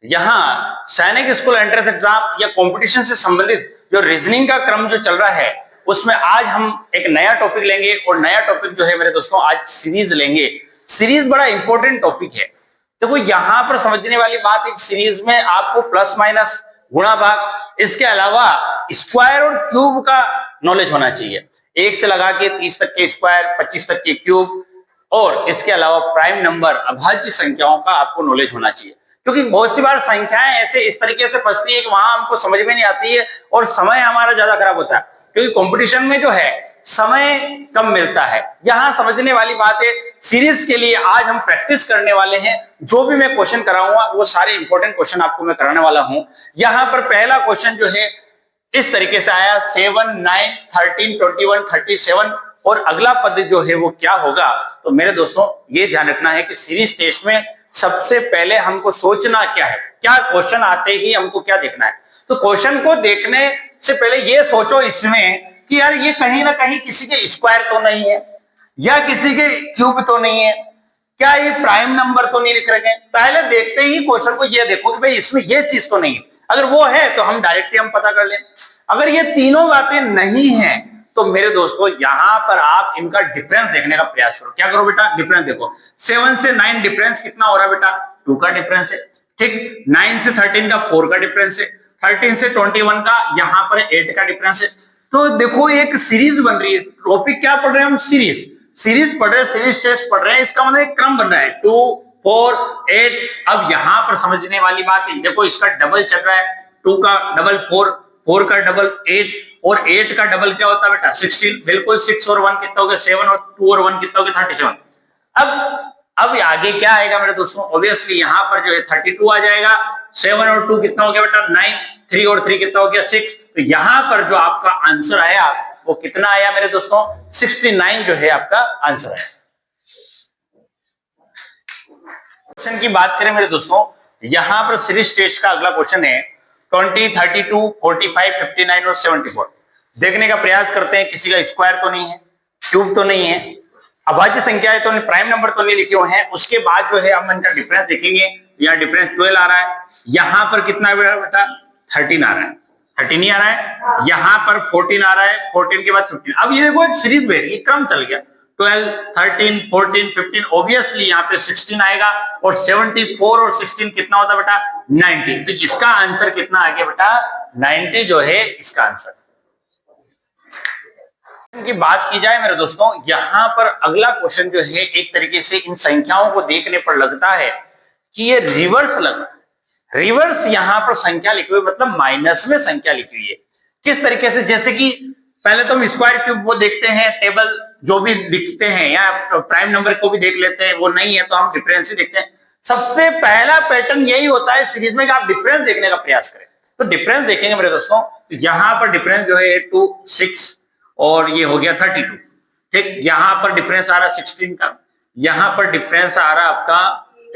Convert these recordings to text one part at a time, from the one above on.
यहाँ सैनिक school entrance exam या कंपटीशन से संबंधित जो रीजनिंग का क्रम जो चल रहा है उसमें आज हम एक नया टॉपिक लेंगे और नया टॉपिक जो है मेरे दोस्तों आज सीरीज लेंगे। सीरीज बड़ा इंपॉर्टेंट टॉपिक है। देखो यहाँ पर समझने वाली बात, एक सीरीज में आपको प्लस माइनस, गुणा भाग, इसके अलावा स्क्वायर और क्यूब का नॉलेज होना चाहिए। 1 से लगा के 30 तक के स्क्वायर, 25 तक के क्यूब और इसके अलावा प्राइम नंबर, अभाज्य संख्याओं का आपको नॉलेज होना चाहिए। क्योंकि बहुत सी बार संख्याएं ऐसे इस तरीके से फंसती है कि वहां हमको समझ में नहीं आती है और समय हमारा ज्यादा खराब होता है, क्योंकि कंपटीशन में जो है समय कम मिलता है। यहां समझने वाली बात है, सीरीज के लिए आज हम प्रैक्टिस करने वाले हैं। जो भी मैं क्वेश्चन कराऊंगा वो सारे इंपॉर्टेंट क्वेश्चन आपको मैं कराने वाला हूं। यहां पर पहला क्वेश्चन जो है इस तरीके से आया 7, 9, 13, 21, 37 और अगला पद जो है वो क्या होगा। तो मेरे दोस्तों ये ध्यान रखना है कि सीरीज टेस्ट में सबसे पहले हमको सोचना क्या है, क्या क्वेश्चन आते ही हमको क्या देखना है। तो क्वेश्चन को देखने से पहले ये सोचो इसमें कि यार ये कहीं ना कहीं किसी के स्क्वायर तो नहीं है या किसी के क्यूब तो नहीं है, क्या ये प्राइम नंबर तो नहीं लिख रखे। पहले देखते ही क्वेश्चन को ये देखो कि भाई इसमें ये चीज तो नहीं है। अगर वो है तो हम डायरेक्टली हम पता कर लें। अगर ये तीनों बातें नहीं है तो मेरे दोस्तों यहां पर आप इनका डिफरेंस देखने का प्रयास करो। क्या करो बेटा, डिफरेंस देखो। 7 से 9 डिफरेंस कितना हो रहा है बेटा, 2 का डिफरेंस है। ठीक, 9 से 13 का 4 का डिफरेंस है। 13 से 21 का यहां पर 8 का डिफरेंस है। तो देखो एक सीरीज बन रही है। टॉपिक क्या पढ़ रहे हैं हम, सीरीज पढ़ रहे हैं, सीरीज टेस्ट पढ़ रहे हैं। इसका मतलब एक क्रम बन रहा है 2, 4, 8। अब यहां पर समझने वाली बात है, देखो इसका डबल चल रहा है, 2 का डबल 4, 4 का डबल 8 और 8 का डबल क्या होता है बेटा 16। बिल्कुल 6 और 1 कितना हो गया 7 और 2 और 1 कितना हो गया 37। अब आगे क्या आएगा मेरे दोस्तों, ऑब्वियसली यहां पर जो है 32 आ जाएगा। 7 और 2 कितना हो गया बेटा 9, 3 और 3 कितना हो गया 6। तो यहां पर जो आपका आंसर आया वो कितना आया मेरे दोस्तों, 69 जो है आपका आंसर है। क्वेश्चन की बात करें मेरे दोस्तों, यहां पर सीरीज टेस्ट का अगला क्वेश्चन है 20, 32, 45, 59 और 74। देखने का प्रयास करते हैं किसी का स्क्वायर तो नहीं है, क्यूब तो नहीं है, अभाज्य संख्याएं तो नहीं, प्राइम नंबर तो नहीं लिखे हुए हैं। उसके बाद जो है हम इनका डिफरेंस देखेंगे। यहाँ डिफरेंस 12 आ रहा है, यहाँ पर कितना है बेटा 13 आ रहा है, 13 ही आ रहा है। यहाँ पर 14 आ रहा है, 14 के बाद 15। अब ये देखो एक सीरीज बैठ गई, क्रम चल गया 12, 13, 14, 15। ऑब्वियसली यहाँ पे 16 आएगा और 74 और 16 कितना होता है बेटा 90। तो इसका आंसर कितना आ गया बेटा 90 जो है इसका आंसर। की बात की जाए मेरे दोस्तों, यहां पर अगला क्वेश्चन जो है एक तरीके से इन संख्याओं को देखने पर लगता है कि ये रिवर्स लग रहा है। रिवर्स यहां पर संख्या लिखी हुई मतलब माइनस में संख्या लिखी हुई है। किस तरीके से, जैसे कि पहले तो हम स्क्वायर क्यूब वो देखते हैं, टेबल जो भी दिखते हैं या प्राइम नंबर को भी देख लेते हैं, वो नहीं है तो हम डिफरेंस ही देखते हैं। सबसे पहला पैटर्न यही होता है सीरीज में कि आप डिफरेंस देखने का प्रयास करें। तो डिफरेंस देखेंगे मेरे दोस्तों, तो यहां पर डिफरेंस जो है 2, 6 और ये हो गया 32। ठीक, यहां पर डिफरेंस आ रहा है 16 का, यहां पर डिफरेंस आ रहा है आपका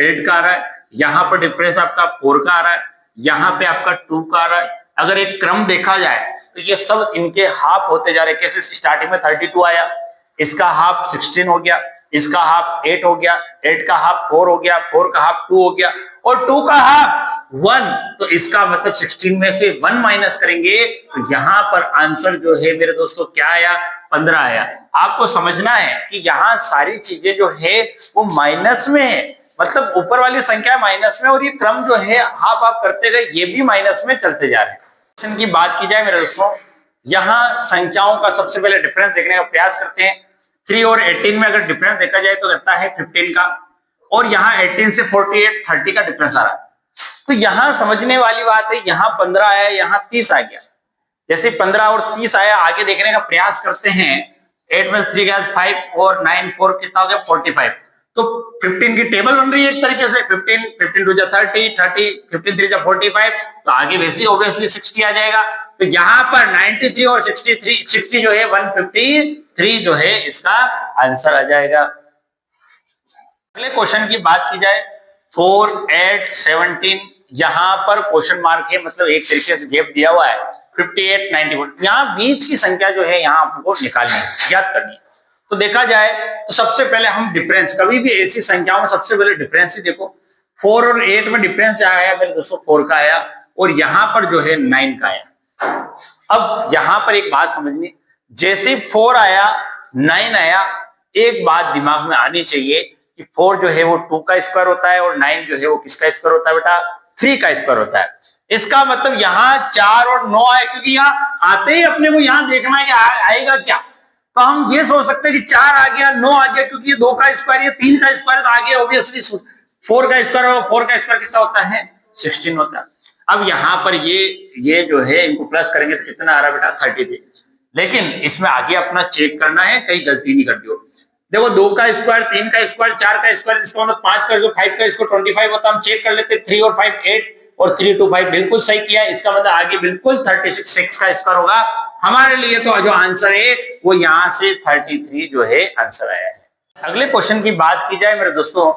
8 का आ रहा है, यहां पर डिफरेंस आपका 4 का आ रहा है, यहां पे आपका 2 का आ रहा है। अगर एक क्रम देखा जाए तो ये सब इनके हाफ होते जा रहे हैं। कैसे, स्टार्टिंग में 32 आया, इसका हाफ 16 हो गया, इसका हाफ 8 हो गया, 8 का हाफ 4 हो गया, 4 का हाफ 2 हो गया और 2 का हाफ 1। तो इसका मतलब 16 में से 1 माइनस करेंगे तो यहां पर आंसर जो है मेरे दोस्तों क्या आया 15 आया। आपको समझना है कि यहां सारी चीजें जो है वो माइनस में है, मतलब ऊपर वाली संख्या माइनस में और ये क्रम जो है हाफ आप करते गए ये भी माइनस में चलते जा रहे हैं। क्वेश्चन की बात की जाए मेरे दोस्तों, यहां संख्याओं का सबसे पहले डिफरेंस देखने का प्रयास करते हैं। 3 और 18 में अगर डिफरेंस देखा जाए तो रहता है 15 का और यहाँ 18 से 48 30 का डिफरेंस आ रहा है। तो यहां समझने वाली बात है, यहाँ 15 आया, यहाँ 30 आ गया। जैसे 15 और 30 आया, आगे देखने का प्रयास करते हैं। 8 में 3 गया 5 और 9 4 कितना हो गया 45। तो 15 की टेबल बन रही है एक तरीके से, 15 15 2 30 30 15 3 45। तो आगे वैसे ही ऑब्वियसली 60 आ जाएगा। तो यहाँ पर 93 और 60 जो है 153 जो है इसका आंसर आ जाएगा। अगले क्वेश्चन की बात की जाए 4, 8, 17, यहां पर क्वेश्चन मार्क है, मतलब एक तरीके से गैप दिया हुआ है 58, 91। यहां बीच की संख्या जो है यहां आपको निकालनी है, ज्ञात करनी है। तो देखा जाए तो सबसे पहले हम डिफरेंस, कभी भी ऐसी संख्याओं में सबसे पहले डिफरेंस ही देखो। 4 और 8 में डिफरेंस क्या आया मेरे दोस्तों? 4 का आया, और यहां पर जो है 9 का आया। अब यहां पर एक बात समझनी, जैसे 4 आया 9 आया, एक बात दिमाग में आनी चाहिए कि 4 जो है वो 2 का स्क्वायर होता है और 9 जो है वो किसका स्क्वायर होता है बेटा? 3 का स्क्वायर होता है। इसका मतलब यहाँ 4 और 9 आए, क्योंकि यहाँ आते ही अपने को यहाँ देखना है कि आएगा क्या। तो हम ये सोच सकते हैं कि 4 आ गया, 9 आ गया, क्योंकि ये 2 का स्क्वायर, ये 3 का स्क्वायर, तो आ गया ऑब्वियसली 4 का स्क्वायर होगा। 4 का स्क्वायर कितना होता है? 16 होता है। अब यहाँ पर ये जो है इनको प्लस करेंगे तो कितना आ रहा है बेटा? 33। लेकिन इसमें आगे अपना चेक करना है कहीं गलती नहीं कर दी हो। देखो 2 का स्क्वायर, 3 का स्क्वायर, 4 का स्क्वायर, इसका मतलब 5 का जो 5 का स्क्वायर 25 होता है। हम चेक कर लेते, 3 और 5 8 और 3 2 5, बिल्कुल सही किया। इसका मतलब आगे बिल्कुल 36 का स्क्वायर होगा हमारे लिए। तो जो आंसर है वो यहां से 33 जो है आंसर आया है। अगले क्वेश्चन की बात की जाए मेरे दोस्तों,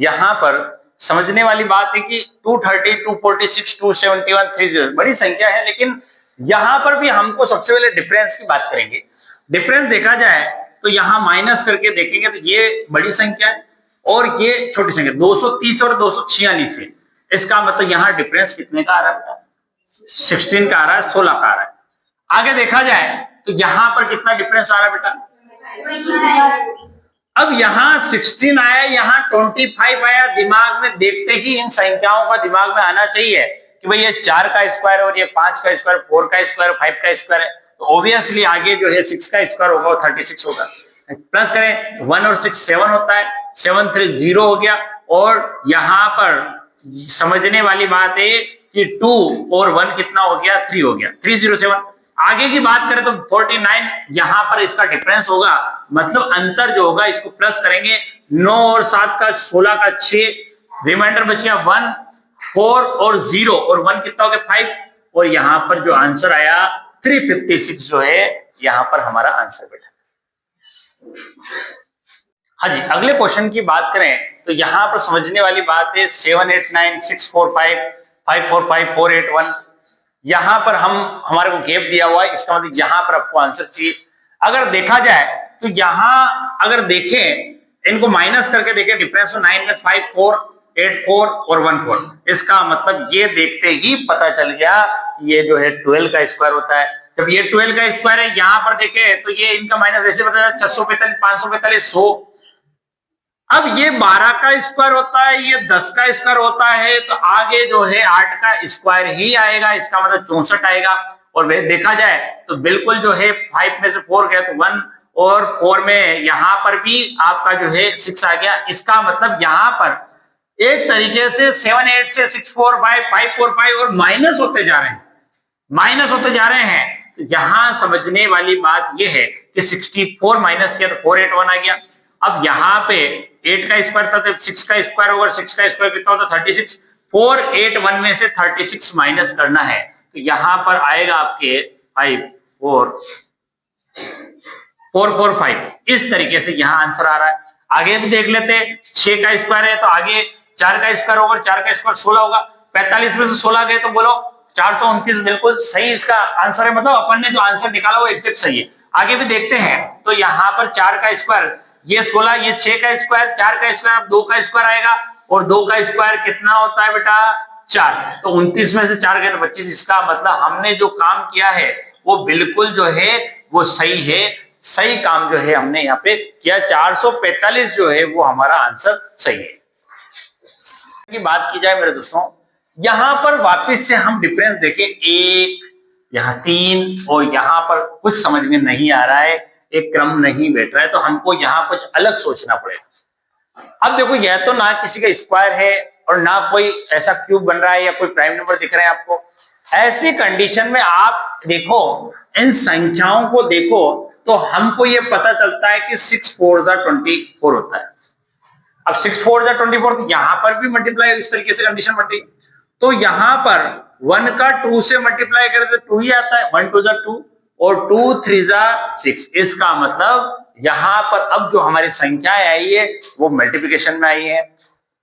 यहां पर समझने वाली बात है कि 230, 246, 271, 30 बड़ी संख्या है, लेकिन यहां पर भी हमको सबसे पहले डिफरेंस की बात करेंगे। डिफरेंस देखा जाए तो यहां माइनस करके देखेंगे तो ये बड़ी संख्या है और ये छोटी संख्या 230 और 246 है। इसका मतलब यहां डिफरेंस कितने का आ रहा है? 16 का आ रहा है, 16 का आ रहा है। आगे देखा जाए तो यहां पर कितना डिफरेंस आ रहा है बेटा? अब यहाँ 16 आया, यहाँ 25 आया। दिमाग में देखते ही इन संख्याओं का दिमाग में आना चाहिए कि भाई ये 4 का स्क्वायर और ये 5 का स्क्वायर, 4 का स्क्वायर, 5 का स्क्वायर है, तो ऑब्वियसली आगे जो है 6 का स्क्वायर होगा और 36 होगा। प्लस करें 1 और 6 7 होता है, 7 3 0 हो गया। और यहाँ पर समझने वाली बात है कि 2 और 1 कितना हो गया? 3 हो गया, 307। आगे की बात करें तो 49 यहां पर इसका डिफरेंस होगा, मतलब अंतर जो होगा इसको प्लस करेंगे। 9 और 7 का 16 का 6, रिमाइंडर बच गया 1, 4 और 0 और 1 कितना हो गया? 5। और यहां पर जो आंसर आया 356 जो है यहां पर हमारा आंसर बैठा। हाँ जी, अगले क्वेश्चन की बात करें तो यहां पर समझने वाली बात है 7 8 9 6 4 5 5 4 5 4 8 1। यहां पर हमारे को गैप दिया हुआ है, इसका मतलब यहां पर आपको आंसर चाहिए। अगर देखा जाए तो यहां अगर देखें इनको माइनस करके देखें डिफरेंस, तो 9 में 5 4 8 4 और 1 4। इसका मतलब ये देखते ही पता चल गया ये जो है 12 का स्क्वायर होता है। जब ये 12 का स्क्वायर है, यहां पर देखें तो ये इनका माइनस ऐसे पता चला 645 545 100। अब ये 12 का स्क्वायर होता है, ये 10 का स्क्वायर होता है, तो आगे जो है 8 का स्क्वायर ही आएगा। इसका मतलब 64 आएगा। और देखा जाए तो बिल्कुल जो है 5 में से 4 गया तो 1 और 4 में यहां पर भी आपका जो है 6 आ गया। इसका मतलब यहां पर एक तरीके से 7 8 से 6 4 5 5 4 5 और माइनस होते जा रहे हैं, माइनस होते जा रहे हैं। तो यहां समझने वाली बात यह है कि 64 माइनस किया तो 481 आ गया। अब यहाँ पे 8 का स्क्वायर था तो 6 का स्क्वायर होगा, 6 का स्क्वायर कितना होता है? 36। 481 में से 36 माइनस करना है तो यहां पर आएगा आपके 5 4 4 4 5। इस तरीके से यहां आंसर आ रहा है। आगे भी देख लेते हैं, 6 का स्क्वायर है तो आगे 4 का स्क्वायर होगा, 4 का स्क्वायर 16 होगा। 45 में से 16 गए तो बोलो 429, बिल्कुल सही इसका आंसर है। मतलब अपन ने जो आंसर निकाला वो एग्जैक्ट सही है। आगे भी देखते हैं तो यहाँ पर 4 का स्क्वायर, ये 16, ये 6 का स्क्वायर, 4 का स्क्वायर, अब 2 का स्क्वायर आएगा और 2 का स्क्वायर कितना होता है बेटा? 4। तो 29 में से 4 गए तो 25। इसका मतलब हमने जो काम किया है वो बिल्कुल जो है वो सही है, सही काम जो है हमने यहाँ पे किया। 445 जो है वो हमारा आंसर सही है। की बात की जाए मेरे दोस्तों, यहां पर वापस से हम डिफरेंस देखें, 1 यहाँ 3 और यहाँ पर कुछ समझ में नहीं आ रहा है, एक क्रम नहीं बैठ रहा है, तो हमको यहाँ कुछ अलग सोचना पड़ेगा। अब देखो यह तो ना किसी का स्क्वायर है और ना कोई ऐसा क्यूब बन रहा है या कोई प्राइम नंबर दिख रहा है आपको। ऐसी कंडीशन में आप देखो इन संख्याओं को देखो तो हमको ये पता चलता है कि 6 4 24 होता है। अब 6 4 24, तो यहां पर भी मल्टीप्लाई इस तरीके से कंडीशन बनती, तो यहां पर 1 का 2 से मल्टीप्लाई करें तो 2 ही आता है, 1 2 2 और 2 3 6। इसका मतलब यहां पर अब जो हमारी संख्याएं आई है वो मल्टीप्लिकेशन में आई है।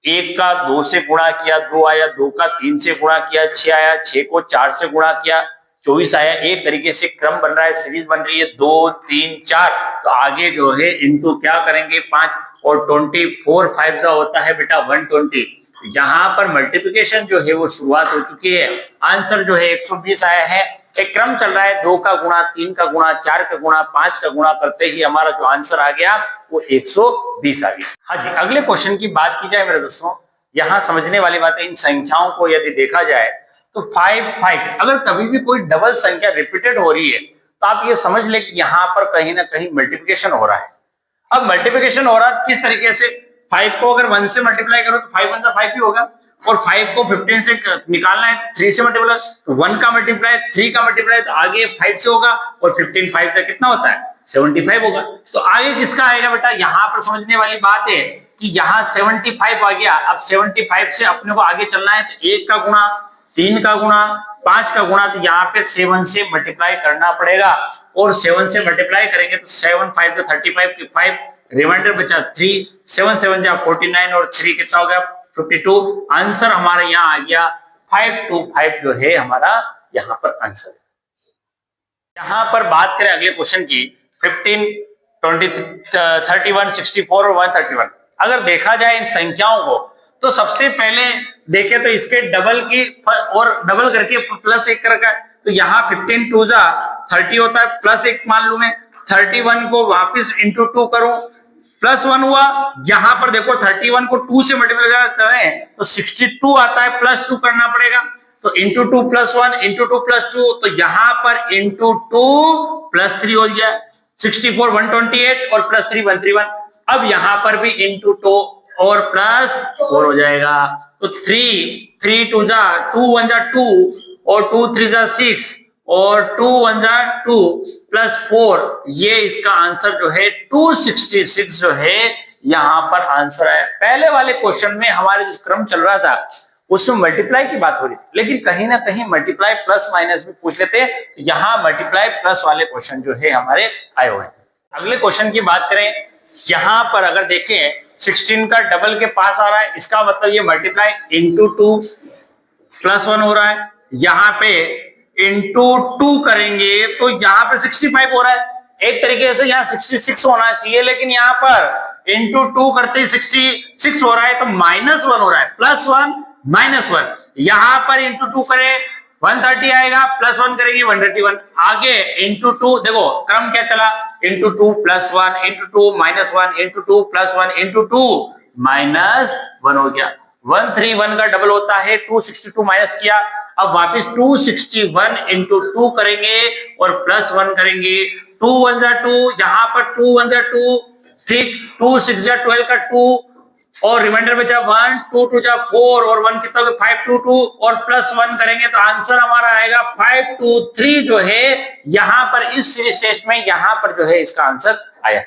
1 का 2 से गुणा किया 2 आया, 2 का 3 से गुणा किया 6 आया, 6 को 4 से गुणा किया 24 आया। एक तरीके से क्रम बन रहा है, सीरीज बन रही है 2 3 4। तो आगे जो है इनटू क्या करेंगे 5 और 24 5 होता है बेटा 120। यहाँ पर मल्टीप्लिकेशन जो है वो शुरुआत हो चुकी है। आंसर जो है 120 आया है। एक क्रम चल रहा है 2 का गुणा, 3 का गुणा, 4 का गुणा, 5 का गुणा करते ही हमारा जो आंसर आ गया वो 120 आ गया। हाँ जी, अगले क्वेश्चन की बात की जाए मेरे दोस्तों, यहाँ समझने वाली बात है, इन संख्याओं को यदि देखा जाए तो 5 अगर कभी भी कोई डबल संख्या रिपीटेड हो रही है तो आप ये समझ ले कि यहाँ पर कहीं ना कहीं मल्टीप्लिकेशन हो रहा है। अब मल्टीप्लिकेशन हो रहा है किस तरीके से, 5 को अगर 1 से मल्टीप्लाई करो तो 5 1 5 ही होगा, और 5 को 15 से निकालना है तो 3 से मल्टीप्लाई, तो 1 का मल्टीप्लाई 3 का मल्टीप्लाई तो आगे 5 से होगा, और 15 5 से कितना होता है 75 होगा। तो आगे किसका आएगा बेटा, यहाँ पर समझने वाली बात है कि यहाँ 75 आ गया। अब 75 से अपने को आगे चलना है तो 1 का गुणा, 3 का गुणा, 5 का गुणा, तो यहाँ पे 7 से मल्टीप्लाई करना पड़ेगा, और 7 से मल्टीप्लाई करेंगे तो 7 5 तो 35 की 5 रिमाइंडर बचा 3, 7 7 जा 49 और 3 कितना हो गया 52। आंसर हमारे यहाँ आ गया 525 जो है हमारा यहाँ पर आंसर। यहाँ पर बात करें अगले क्वेश्चन की 15 20 31 64 और 131। अगर देखा जाए इन संख्याओं को तो सबसे पहले देखें तो इसके डबल की और डबल करके प्लस 1 कर रखा है, तो यहाँ 15 2 जा 30 होता है, प्लस 1 मान लू मैं, 31 को वापिस इंटू 2 करूं प्लस 1 हुआ। यहाँ पर देखो 31 को 2 से मल्टीप्लाई करें तो 62 आता है, प्लस 2 करना पड़ेगा, तो इंटू 2 प्लस 1 इंटू 2 प्लस 2, तो यहाँ पर इंटू 2 प्लस 3 हो गया 64 128 और प्लस 3 131। अब यहाँ पर भी इंटू 2 और प्लस 4 हो जाएगा, तो 3 2 जा 2 1 जा 2 और 2 3 जा 6 और 2 1 जा 2 प्लस 4, ये इसका आंसर जो है 266 जो है यहाँ पर आंसर है। पहले वाले क्वेश्चन में हमारे जो क्रम चल रहा था उसमें मल्टीप्लाई की बात हो रही थी, लेकिन कहीं ना कहीं मल्टीप्लाई प्लस माइनस भी पूछ लेते हैं, तो यहाँ मल्टीप्लाई प्लस वाले क्वेश्चन जो है हमारे आए हुए हैं। अगले क्वेश्चन की बात करें, यहाँ पर अगर देखें 16 का डबल के पास आ रहा है, इसका मतलब ये मल्टीप्लाई इंटू 2 प्लस 1 हो रहा है, यहाँ पे इंटू 2 करेंगे तो यहाँ पे 65 हो रहा है। एक तरीके से यहाँ 66 होना चाहिए, लेकिन यहाँ पर इंटू 2 करते ही 66 हो रहा है, तो -1 हो रहा है, +1 -1। यहाँ पर इंटू 2 करें 130 आएगा, प्लस 1 करेंगे 131। आगे इंटू 2 देखो क्रम क्या चला, into 2 plus 1 into 2 -1 into 2 plus 1 into 2 -1 हो गया। 131 का डबल होता है 262 माइनस किया, अब वापस 261 इंटू 2 करेंगे और प्लस 1 करेंगे, 2 1 जा 2, यहाँ पर 2 1 जा 2, ठीक, 2 6 जा 12 का 2 और रिमाइंडर बचा 1 2 2 जा 4 और 1 कितना हो गया 522 और प्लस 1 करेंगे तो आंसर हमारा आएगा 523 जो है यहाँ पर इस सीरीज टेस्ट में यहाँ पर जो है इसका आंसर आया।